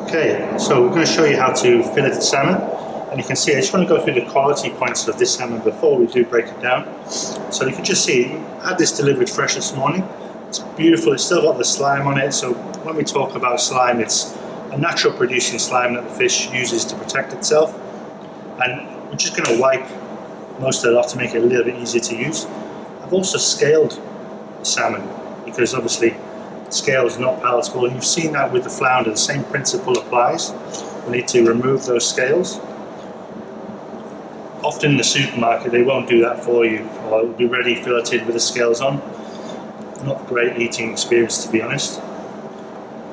Okay, so we're going to show you how to fillet the salmon, and you can see I just want to go through the quality points of this salmon before we do break it down. So you can just see, I had this delivered fresh this morning. It's beautiful, it's still got the slime on it, so when we talk about slime, it's a natural producing slime that the fish uses to protect itself, and we're just going to wipe most of it off to make it a little bit easier to use. I've also scaled the salmon because obviously scale is not palatable, and you've seen that with the flounder. The same principle applies. We need to remove those scales. Often in the supermarket they won't do that for you, or it'll be ready filleted with the scales on. Not a great eating experience, to be honest.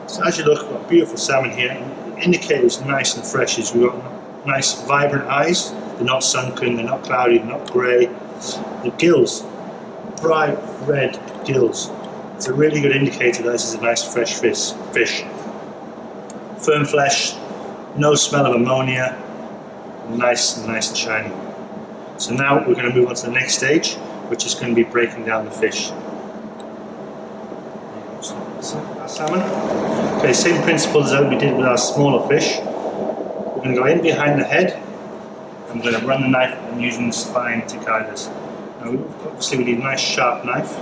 So as you look, we've got beautiful salmon here. The indicator is nice and fresh. We've got nice vibrant eyes. They're not sunken, they're not cloudy, they're not grey. The gills, bright red gills. It's a really good indicator that this is a nice fresh fish. Firm flesh, no smell of ammonia, nice and shiny. So now we're going to move on to the next stage, which is going to be breaking down the fish. Our salmon. Okay, same principles as we did with our smaller fish. We're going to go in behind the head. I'm going to run the knife and using the spine to guide us. Now, obviously we need a nice sharp knife.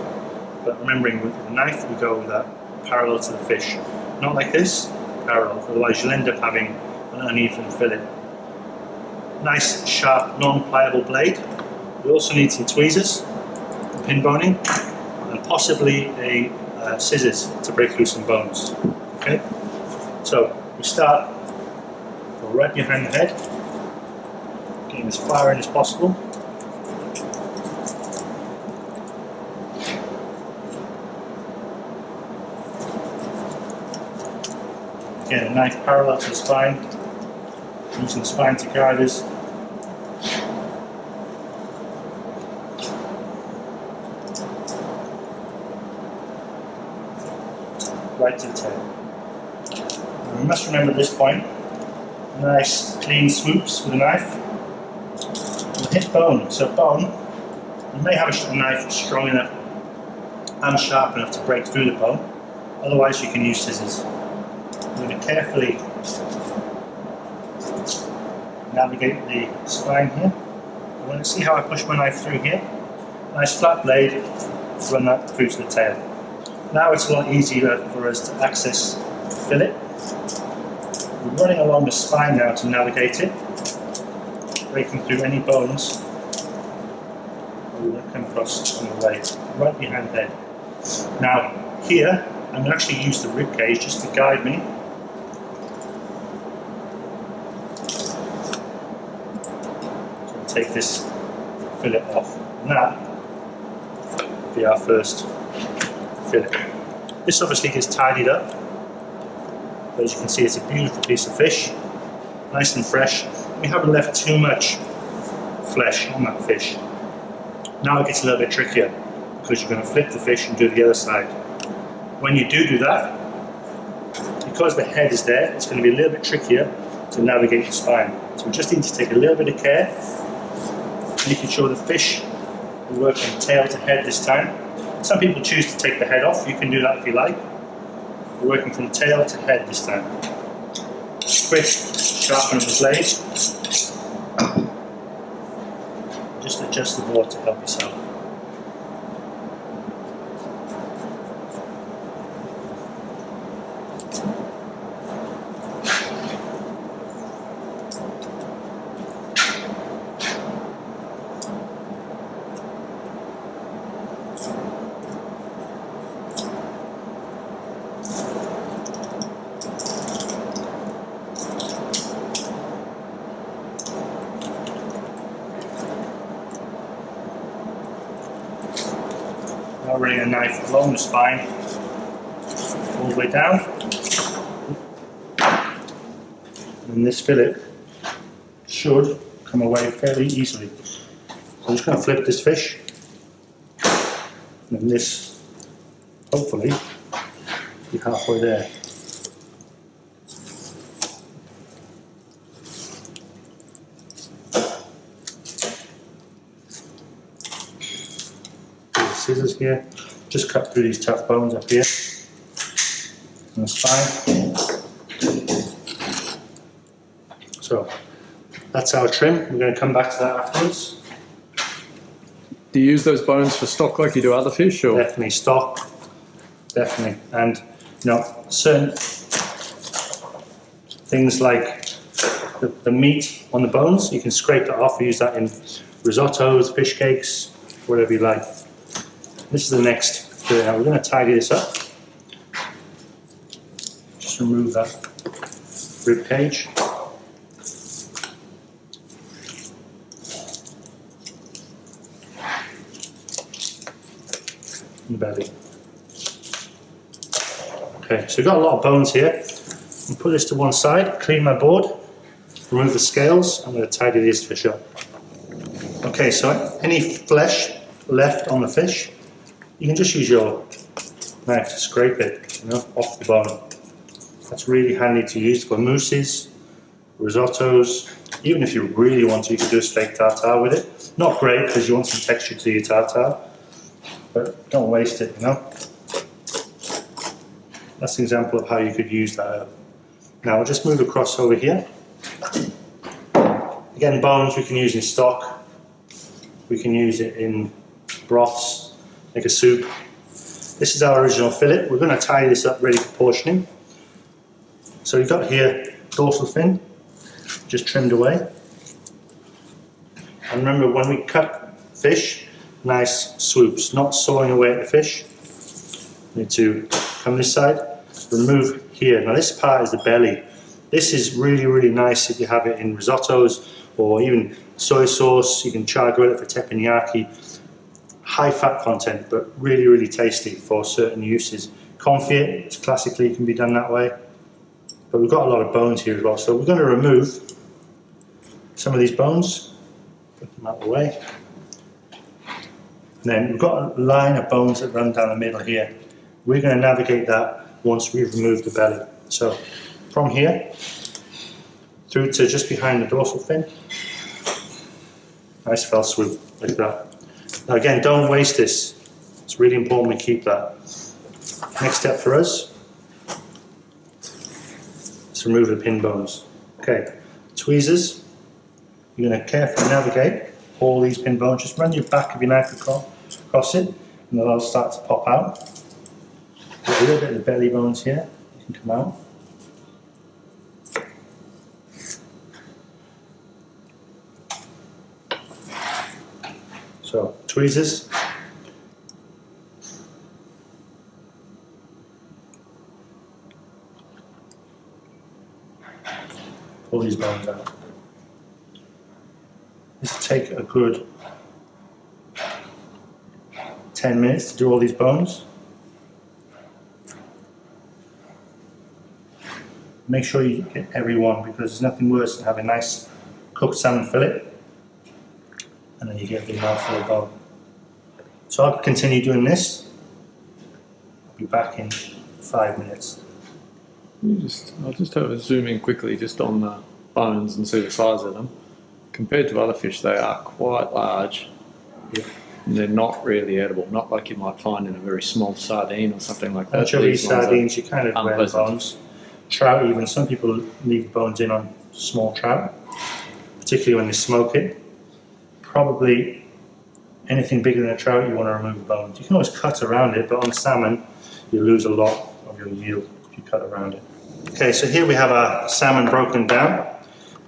But remembering with the knife we go with that parallel to the fish. Not like this, parallel, otherwise you'll end up having an uneven fillet. Nice, sharp, non-pliable blade. We also need some tweezers, pin boning, and possibly a scissors to break through some bones. Okay, so we start, go right behind the head, getting as far in as possible. Again, a knife parallel to the spine, using the spine to guide us. Right to the tail. And we must remember at this point, nice clean swoops with a knife. We'll hit bone. So bone, you may have a knife strong enough and sharp enough to break through the bone. Otherwise you can use scissors. I'm going to carefully navigate the spine here. I'm going to see how I push my knife through here. Nice flat blade, run that through to the tail. Now it's a lot easier for us to access the fillet. We're running along the spine now to navigate it, breaking through any bones that we won't come across on the way, right behind the head. Now here, I'm going to actually use the rib cage just to guide me. Take this fillet off, and that will be our first fillet. This obviously gets tidied up, but as you can see it's a beautiful piece of fish, nice and fresh. We haven't left too much flesh on that fish. Now it gets a little bit trickier because you're going to flip the fish and do the other side. When you do that, because the head is there, it's going to be a little bit trickier to navigate the spine. So we just need to take a little bit of care, making sure the fish will work from tail to head this time. Some people choose to take the head off. You can do that if you like. We're working from tail to head this time. Quick, sharpen up the blade. Just adjust the board to help yourself. Now running a knife along the spine, all the way down, and this fillet should come away fairly easily. So I'm just going to flip this fish, and this, hopefully, be halfway there. Scissors here, just cut through these tough bones up here on the spine. So that's our trim. We're going to come back to that afterwards. Do you use those bones for stock like you do other fish? Or? Definitely stock, definitely. And you know, certain things like the meat on the bones, you can scrape that off, use that in risottos, fish cakes, whatever you like. This is the next fillet. Now we're going to tidy this up. Just remove that rib cage. And belly. Okay, so we've got a lot of bones here. I'll put this to one side, clean my board, remove the scales. I'm going to tidy this fish up. Okay, so any flesh left on the fish, you can just use your knife to scrape it, you know, off the bone. That's really handy to use for mousses, risottos. Even if you really want to, you can do a steak tartare with it. Not great because you want some texture to your tartare, but don't waste it, you know. That's an example of how you could use that herb. Now we'll just move across over here. Again, bones we can use in stock. We can use it in broths, make a soup. This is our original fillet. We're going to tie this up ready for portioning. So you've got here dorsal fin, just trimmed away. And remember, when we cut fish, nice swoops, not sawing away at the fish. We need to come this side, remove here. Now this part is the belly. This is really, really nice if you have it in risottos or even soy sauce. You can char grill it for teppanyaki. High fat content, but really, really tasty for certain uses. Confit, classically, can be done that way. But we've got a lot of bones here as well. So we're going to remove some of these bones, put them out of the way. And then we've got a line of bones that run down the middle here. We're going to navigate that once we've removed the belly. So from here through to just behind the dorsal fin. Nice fell swoop like that. Now again, don't waste this. It's really important we keep that. Next step for us is remove the pin bones. Okay, tweezers. You're going to carefully navigate all these pin bones. Just run your back of your knife across it, and they'll all start to pop out. Got a little bit of the belly bones here. You can come out. So, tweezers. Pull these bones out. This will take a good 10 minutes to do all these bones. Make sure you get every one, because there's nothing worse than having a nice cooked salmon fillet and then you get a big mouthful of bone. So I'll continue doing this. I'll be back in 5 minutes. I'll just have a zoom in quickly just on the bones and see the size of them. Compared to other fish, they are quite large. Yeah. And they're not really edible, not like you might find in a very small sardine or something like that. Anchovy, sardines, you kind of wear the bones. Trout even, some people leave bones in on small trout, particularly when they smoke it. Probably anything bigger than a trout, you want to remove the bones. You can always cut around it, but on salmon, you lose a lot of your yield if you cut around it. Okay, so here we have our salmon broken down.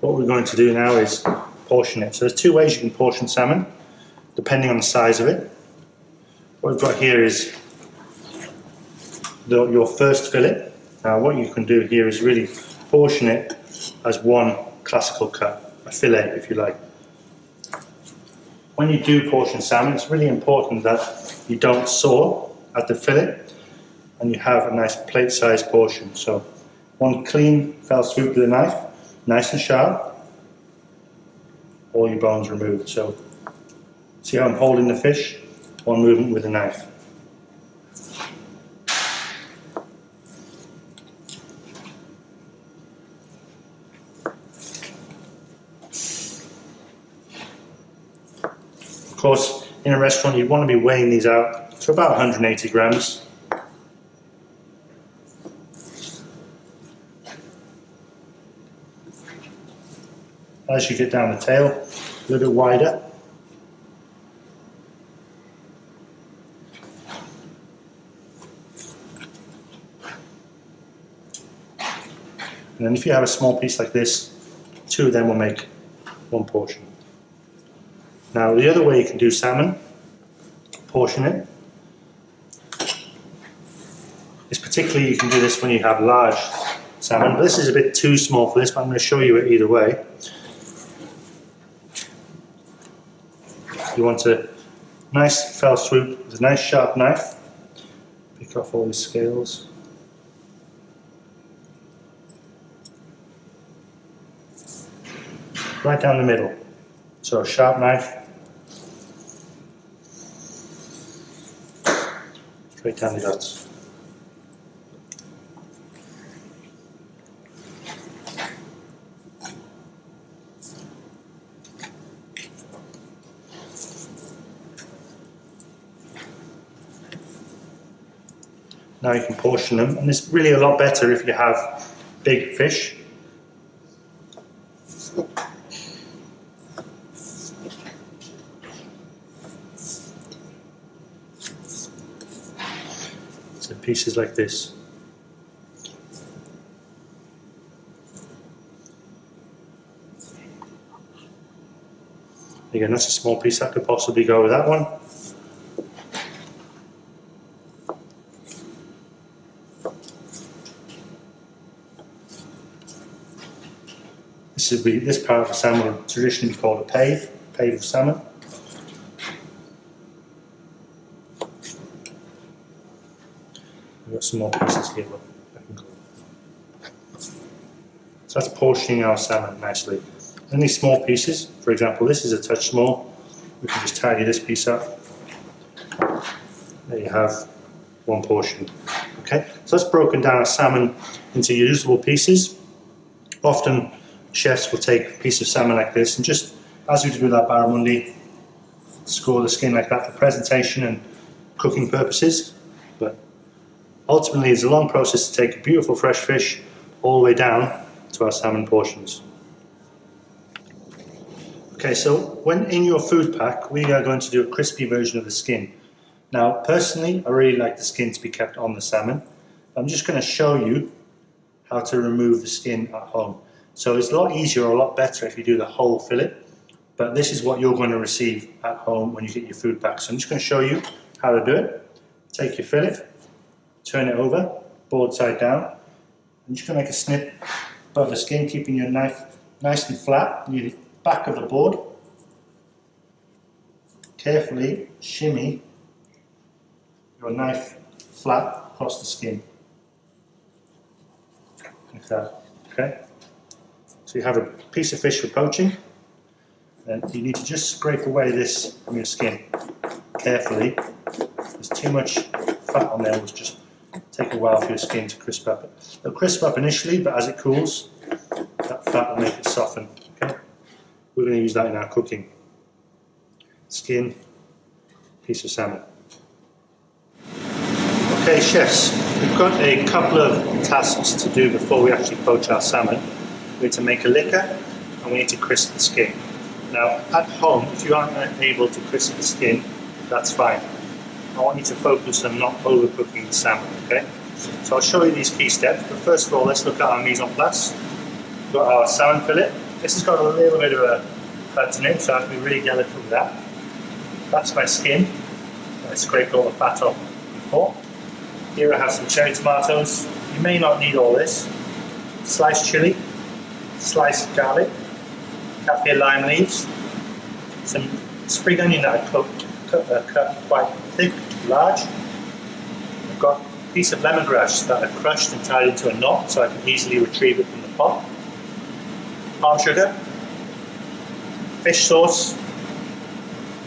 What we're going to do now is portion it. So there's two ways you can portion salmon, depending on the size of it. What we've got here is your first fillet. Now what you can do here is really portion it as one classical cut, a fillet if you like. When you do portion salmon, it's really important that you don't saw at the fillet and you have a nice plate-sized portion. So one clean fell swoop with a knife, nice and sharp, all your bones removed. So see how I'm holding the fish? One movement with a knife. Of course, in a restaurant you want to be weighing these out to about 180 grams. as you get down the tail, a little bit wider. And then if you have a small piece like this, 2 of them will make 1 portion. Now the other way you can do salmon, portion it, is particularly you can do this when you have large salmon. But this is a bit too small for this, but I'm going to show you it either way. You want a nice fell swoop with a nice sharp knife. Pick off all these scales. Right down the middle. So a sharp knife. Straight down the guts. Now you can portion them, and it's really a lot better if you have big fish. So pieces like this. Again, that's a small piece that could possibly go with that one. This part of the salmon would traditionally be called a pave of salmon. We've got some more pieces here. Look, so that's portioning our salmon nicely. And these small pieces, for example, this is a touch small. We can just tidy this piece up. There you have 1 portion. Okay, so that's broken down our salmon into usable pieces. Often chefs will take a piece of salmon like this and just, as we did with our barramundi, score the skin like that for presentation and cooking purposes. But ultimately it's a long process to take a beautiful fresh fish all the way down to our salmon portions. Okay, so when in your food pack, we are going to do a crispy version of the skin. Now, personally, I really like the skin to be kept on the salmon. I'm just going to show you how to remove the skin at home. So it's a lot easier or a lot better if you do the whole fillet, but this is what you're going to receive at home when you get your food pack. So I'm just going to show you how to do it. Take your fillet, turn it over, board side down. I'm just going to make a snip above the skin, keeping your knife nice and flat near the back of the board. Carefully shimmy your knife flat across the skin. Like that, okay? So you have a piece of fish for poaching, and you need to just scrape away this from your skin carefully. There's too much fat on there, it will just take a while for your skin to crisp up. It'll crisp up initially, but as it cools, that fat will make it soften. Okay? We're going to use that in our cooking. Skin, piece of salmon. Okay, chefs, we've got a couple of tasks to do before we actually poach our salmon. We need to make a liquor and we need to crisp the skin. Now, at home, if you aren't able to crisp the skin, that's fine. I want you to focus on not overcooking the salmon, okay? So I'll show you these key steps, but first of all, let's look at our mise en place. We've got our salmon fillet. This has got a little bit of a cut in it, so I have to be really delicate with that. That's my skin. I scraped all the fat off before. Here I have some cherry tomatoes. You may not need all this. Sliced chili, sliced garlic, kaffir lime leaves, some spring onion that I cut quite thick, large. I've got a piece of lemongrass that I crushed and tied into a knot so I can easily retrieve it from the pot. Palm sugar, fish sauce,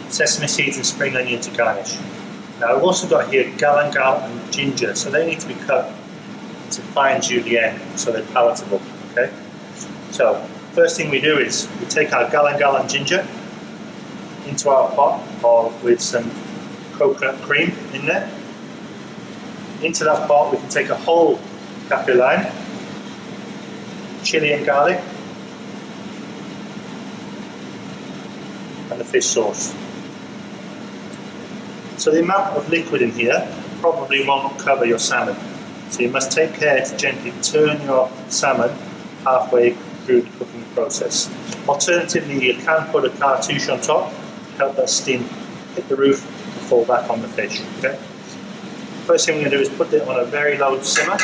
sesame seeds and spring onion to garnish. Now I've also got here galangal and ginger, so they need to be cut to fine julienne so they're palatable. Okay. So first thing we do is we take our galangal and ginger into our pot with some coconut cream in there. Into that pot we can take a whole kaffir lime, chili and garlic, and the fish sauce. So the amount of liquid in here probably won't cover your salmon. So you must take care to gently turn your salmon halfway through the cooking process. Alternatively, you can put a cartouche on top to help that steam hit the roof and fall back on the fish. Okay? First thing we're going to do is put it on a very low simmer,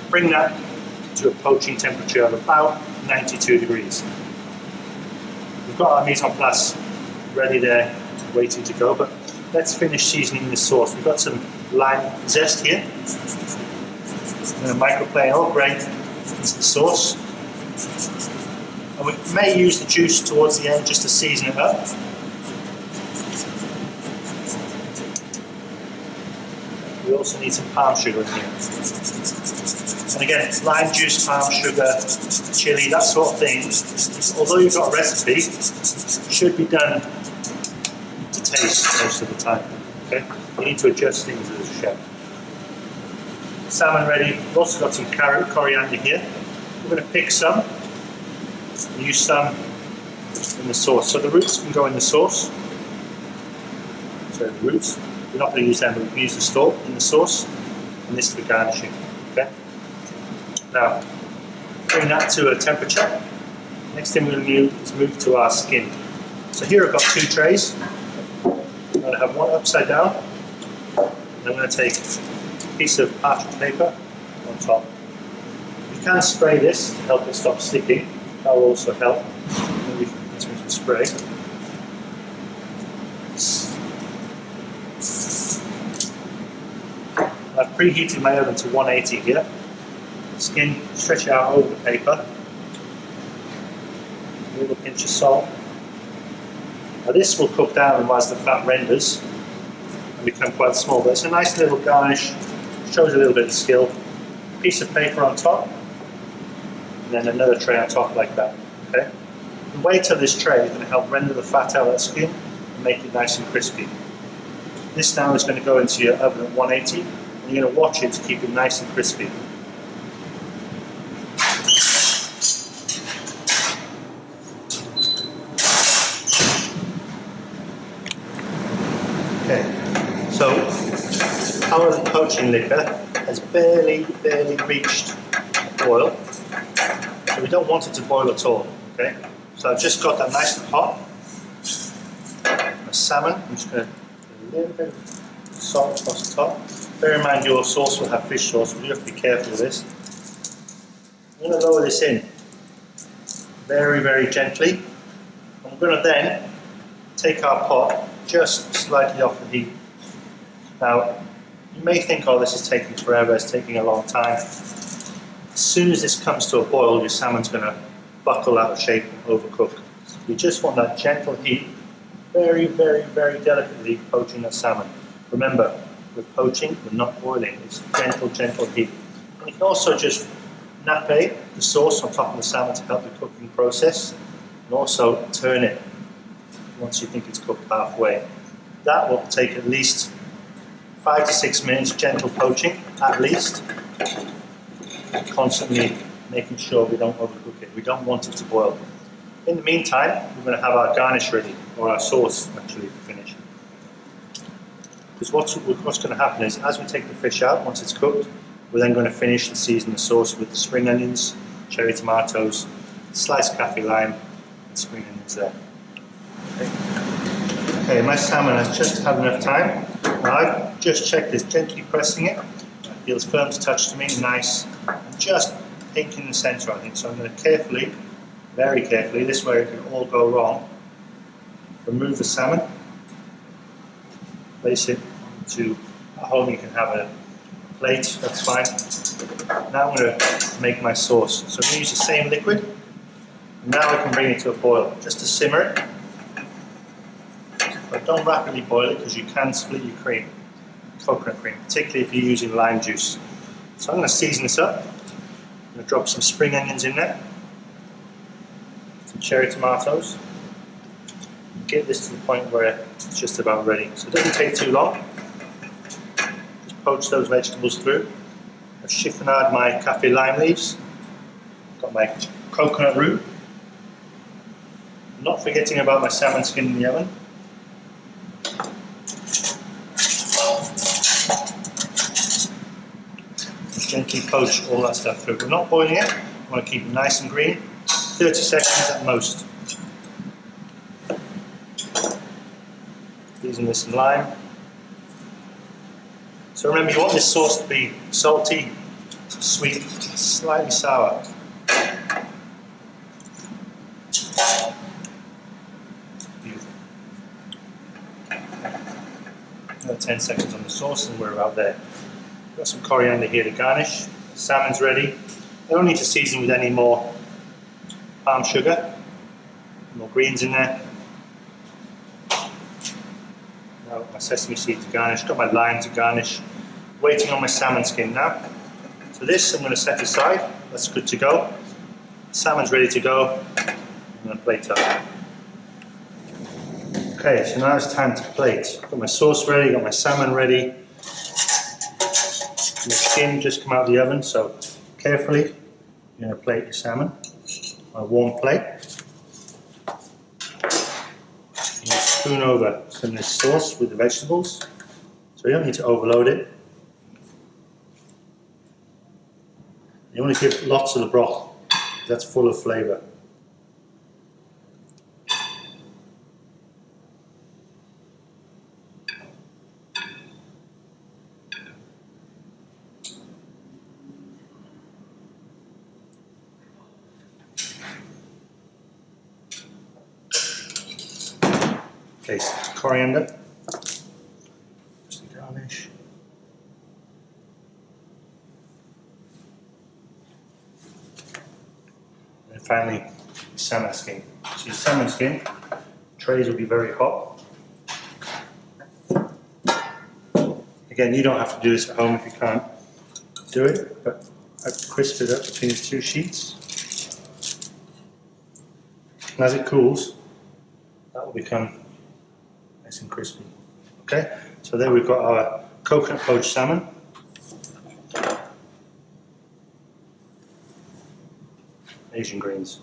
bring that to a poaching temperature of about 92 degrees. We've got our mise en place ready there, waiting to go, but let's finish seasoning this sauce. We've got some lime zest here. I'm going to microplane all grain into the sauce. And we may use the juice towards the end just to season it up. We also need some palm sugar in here. And again, lime juice, palm sugar, chili, that sort of thing, although you've got a recipe, should be done to taste most of the time. Okay? You need to adjust things as a chef. Salmon ready. We've also got some carrot, coriander here. We're going to pick some and use some in the sauce. So the roots can go in the sauce. So the roots, we're not going to use them, but we can use the stalk in the sauce, and this for garnishing. Okay. Now, bring that to a temperature. Next thing we're going to do is move to our skin. So here I've got 2 trays. I'm going to have one upside down, and I'm going to take a piece of parchment paper on top. You can spray this to help it stop sticking. That will also help. Maybe in terms of spray. I've preheated my oven to 180 here. Skin, stretch it out over the paper. A little pinch of salt. Now this will cook down whilst the fat renders and become quite small, but it's a nice little garnish, shows a little bit of skill. Piece of paper on top, and then another tray on top like that. Okay? The weight of this tray is going to help render the fat out of the skin and make it nice and crispy. This now is going to go into your oven at 180, and you're going to watch it to keep it nice and crispy. Okay, so our poaching liquor has barely reached a boil, so we don't want it to boil at all. Okay, so I've just got that nice and hot. My salmon, I'm just going to put a little bit of salt across the top. Bear in mind your sauce will have fish sauce, so you have to be careful with this. I'm going to lower this in very gently. I'm going to then take our pot just slightly off the heat. Now, you may think, oh, this is taking forever, it's taking a long time. As soon as this comes to a boil, your salmon's going to buckle out of shape and overcook. You just want that gentle heat, very delicately poaching that salmon. Remember, with poaching, we're not boiling, it's gentle heat. And you can also just nappe the sauce on top of the salmon to help the cooking process, and also turn it once you think it's cooked halfway. That will take at least 5 to 6 minutes, gentle poaching, at least. Constantly making sure we don't overcook it. We don't want it to boil. In the meantime, we're going to have our garnish ready, or our sauce actually to finish. Because what's going to happen is, as we take the fish out, once it's cooked, we're then going to finish and season the sauce with the spring onions, cherry tomatoes, sliced kaffir lime, and spring onions there. Okay, my salmon has just had enough time. Now I've just checked this, gently pressing it. It feels firm to touch to me, nice, and just pink in the centre, I think. So I'm going to carefully, very carefully, this way it can all go wrong, remove the salmon, place it into a hole. You can have a plate, that's fine. Now I'm going to make my sauce. So I'm going to use the same liquid. And now I can bring it to a boil, just to simmer it. But don't rapidly boil it because you can split your cream, coconut cream, particularly if you're using lime juice. So I'm going to season this up. I'm going to drop some spring onions in there, some cherry tomatoes. Get this to the point where it's just about ready. So it doesn't take too long. Just poach those vegetables through. I've chiffonade my kaffir lime leaves. Got my coconut root. Not forgetting about my salmon skin in the oven. Gently poach all that stuff through. We're not boiling it. I want to keep it nice and green. 30 seconds at most. Using this some lime. So remember, you want this sauce to be salty, sweet, slightly sour. Beautiful. Another 10 seconds on the sauce and we're about there. Got some coriander here to garnish. Salmon's ready. I don't need to season with any more palm sugar. More greens in there. Now my sesame seed to garnish. Got my lime to garnish. Waiting on my salmon skin now. So this I'm going to set aside. That's good to go. Salmon's ready to go. I'm going to plate up. Okay, so now it's time to plate. Got my sauce ready. Got my salmon ready. The skin just come out of the oven, so carefully you're going to plate your salmon on a warm plate. You spoon over some of this sauce with the vegetables, so you don't need to overload it. You want to give lots of the broth, that's full of flavour. Okay, so coriander, just to garnish. And finally, salmon skin. So your salmon skin, trays will be very hot. Again, you don't have to do this at home if you can't do it, but I've crisped it up between these two sheets. And as it cools, that will become nice and crispy. Okay, so there we've got our coconut poached salmon. Asian greens.